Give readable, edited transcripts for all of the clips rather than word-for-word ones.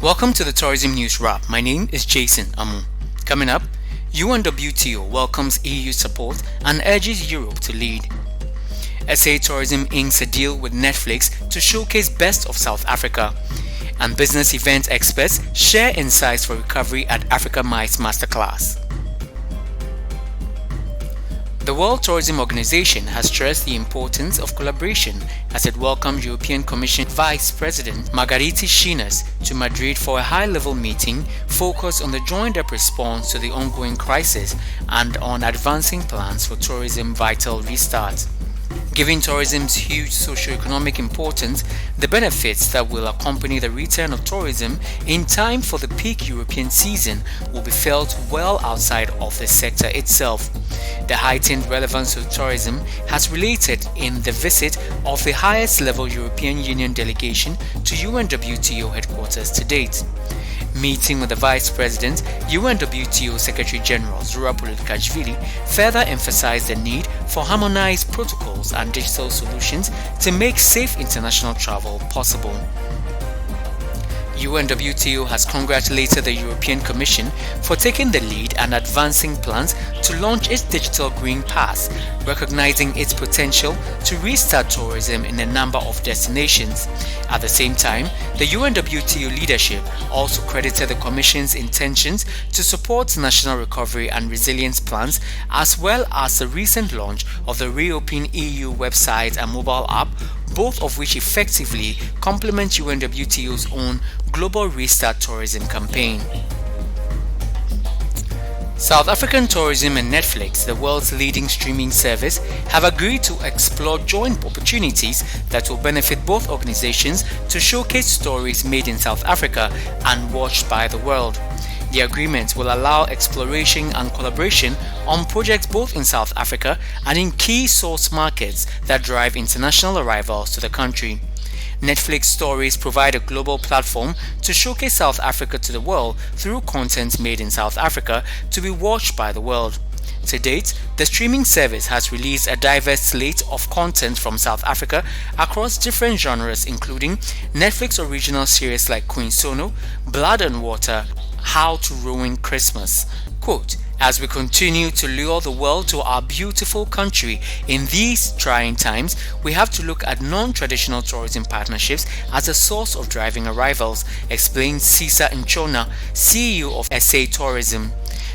Welcome to the Tourism News Wrap. My name is Jason Amu. Coming up, UNWTO welcomes EU support and urges Europe to lead. SA Tourism inks a deal with Netflix to showcase best of South Africa. And business event experts share insights for recovery at Africa MICE Masterclass. The World Tourism Organization has stressed the importance of collaboration as it welcomed European Commission Vice President Margaritis Schinas to Madrid for a high-level meeting focused on the joined-up response to the ongoing crisis and on advancing plans for tourism vital restart. Given tourism's huge socio-economic importance, the benefits that will accompany the return of tourism in time for the peak European season will be felt well outside of the sector itself. The heightened relevance of tourism has related in the visit of the highest level European Union delegation to UNWTO headquarters to date. Meeting with the Vice President, UNWTO Secretary General Zura Politikashvili further emphasized the need for harmonized protocols and digital solutions to make safe international travel possible. UNWTO has congratulated the European Commission for taking the lead and advancing plans to launch its Digital Green Pass, recognizing its potential to restart tourism in a number of destinations. At the same time, the UNWTO leadership also credited the Commission's intentions to support national recovery and resilience plans, as well as the recent launch of the Reopen EU website and mobile app, both of which effectively complement UNWTO's own Global Restart Tourism campaign. South African Tourism and Netflix, the world's leading streaming service, have agreed to explore joint opportunities that will benefit both organizations to showcase stories made in South Africa and watched by the world. The agreement will allow exploration and collaboration on projects both in South Africa and in key source markets that drive international arrivals to the country. Netflix stories provide a global platform to showcase South Africa to the world through content made in South Africa to be watched by the world. To date, the streaming service has released a diverse slate of content from South Africa across different genres, including Netflix original series like Queen Sono, Blood and Water, How to Ruin Christmas. Quote, "As we continue to lure the world to our beautiful country in these trying times, we have to look at non-traditional tourism partnerships as a source of driving arrivals," explains Cesar Nchona, CEO of SA Tourism.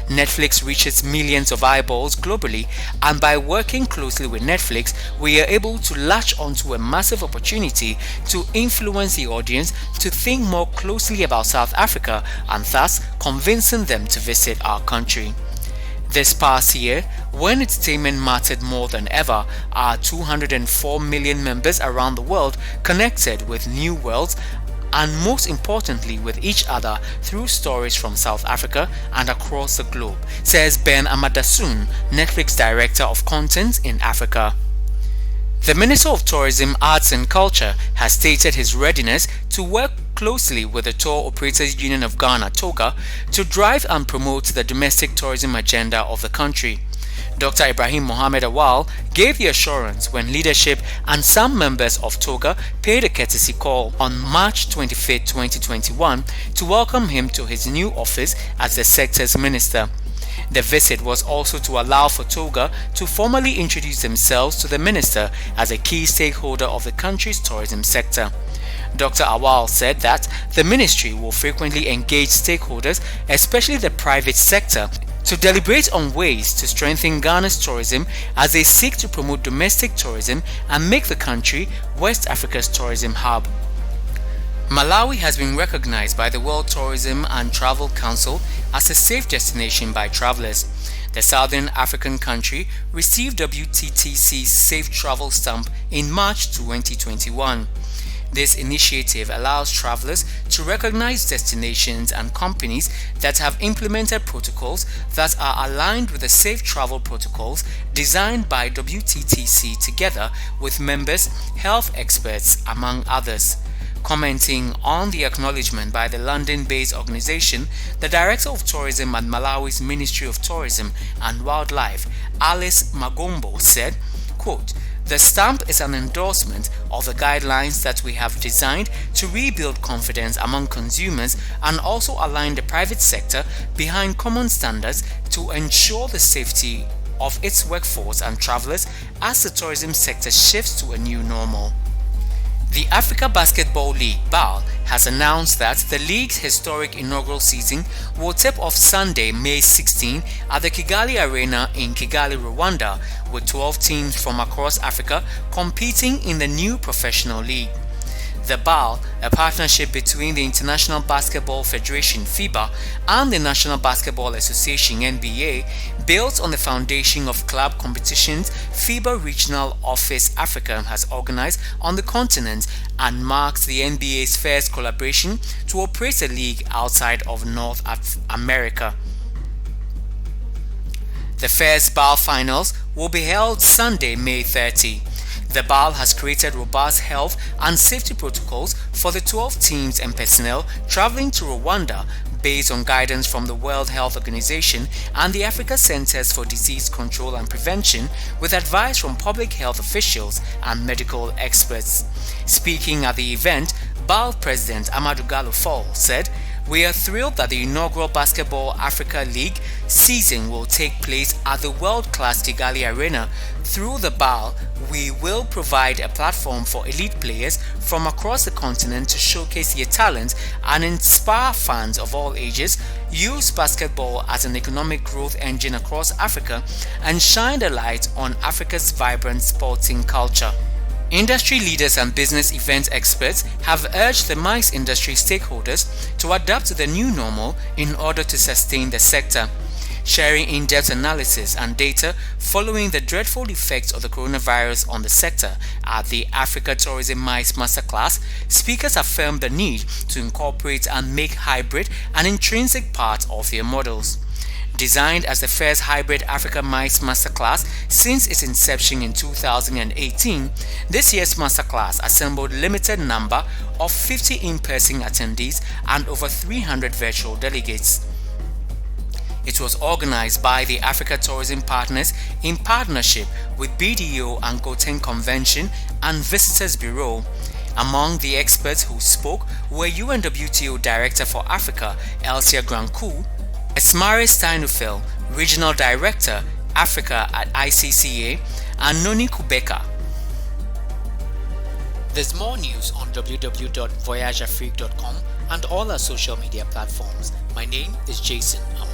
Netflix reaches millions of eyeballs globally, and by working closely with Netflix, we are able to latch onto a massive opportunity to influence the audience to think more closely about South Africa and thus convincing them to visit our country. This past year, when entertainment mattered more than ever, our 204 million members around the world connected with new worlds and most importantly with each other through stories from South Africa and across the globe, says Ben Amadasun, Netflix Director of Content in Africa. The Minister of Tourism, Arts and Culture has stated his readiness to work closely with the Tour Operators Union of Ghana, TOGA, to drive and promote the domestic tourism agenda of the country. Dr. Ibrahim Mohamed Awal gave the assurance when leadership and some members of TOGA paid a courtesy call on March 25, 2021 to welcome him to his new office as the sector's minister. The visit was also to allow for TOGA to formally introduce themselves to the minister as a key stakeholder of the country's tourism sector. Dr. Awal said that the ministry will frequently engage stakeholders, especially the private sector, to deliberate on ways to strengthen Ghana's tourism as they seek to promote domestic tourism and make the country West Africa's tourism hub. Malawi has been recognized by the World Tourism and Travel Council as a safe destination by travelers. The Southern African country received WTTC's Safe Travel Stamp in March 2021. This initiative allows travelers to recognize destinations and companies that have implemented protocols that are aligned with the safe travel protocols designed by WTTC together with members, health experts, among others. Commenting on the acknowledgement by the London-based organization, the Director of Tourism at Malawi's Ministry of Tourism and Wildlife, Alice Magombo, said, quote, The stamp is an endorsement of the guidelines that we have designed to rebuild confidence among consumers and also align the private sector behind common standards to ensure the safety of its workforce and travelers as the tourism sector shifts to a new normal. The Africa Basketball League (BAL) has announced that the league's historic inaugural season will tip off Sunday, May 16 at the Kigali Arena in Kigali, Rwanda, with 12 teams from across Africa competing in the new professional league. The BAL, a partnership between the International Basketball Federation (FIBA) and the National Basketball Association (NBA), built on the foundation of club competitions FIBA Regional Office Africa has organized on the continent and marks the NBA's first collaboration to operate a league outside of North America. The first BAL finals will be held Sunday, May 30. The BAL has created robust health and safety protocols for the 12 teams and personnel traveling to Rwanda based on guidance from the World Health Organization and the Africa Centers for Disease Control and Prevention, with advice from public health officials and medical experts. Speaking at the event, BAL President Amadou Gallo Fall said, "We are thrilled that the inaugural Basketball Africa League season will take place at the world-class Kigali Arena. Through the BAL, we will provide a platform for elite players from across the continent to showcase their talent and inspire fans of all ages, use basketball as an economic growth engine across Africa, and shine a light on Africa's vibrant sporting culture." Industry leaders and business event experts have urged the MICE industry stakeholders to adapt to the new normal in order to sustain the sector. Sharing in-depth analysis and data following the dreadful effects of the coronavirus on the sector at the Africa MICE Masterclass, speakers affirmed the need to incorporate and make hybrid an intrinsic part of their models. Designed as the first hybrid Africa MICE Masterclass since its inception in 2018, this year's Masterclass assembled a limited number of 50 in-person attendees and over 300 virtual delegates. It was organized by the Africa Tourism Partners in partnership with BDO and Gauteng Convention and Visitors Bureau. Among the experts who spoke were UNWTO Director for Africa, Elsia Grankou, Esmare Steinufel, Regional Director, Africa at ICCA, and Noni Kubeka. There's more news on www.voyageafrique.com and all our social media platforms. My name is Jason Amo.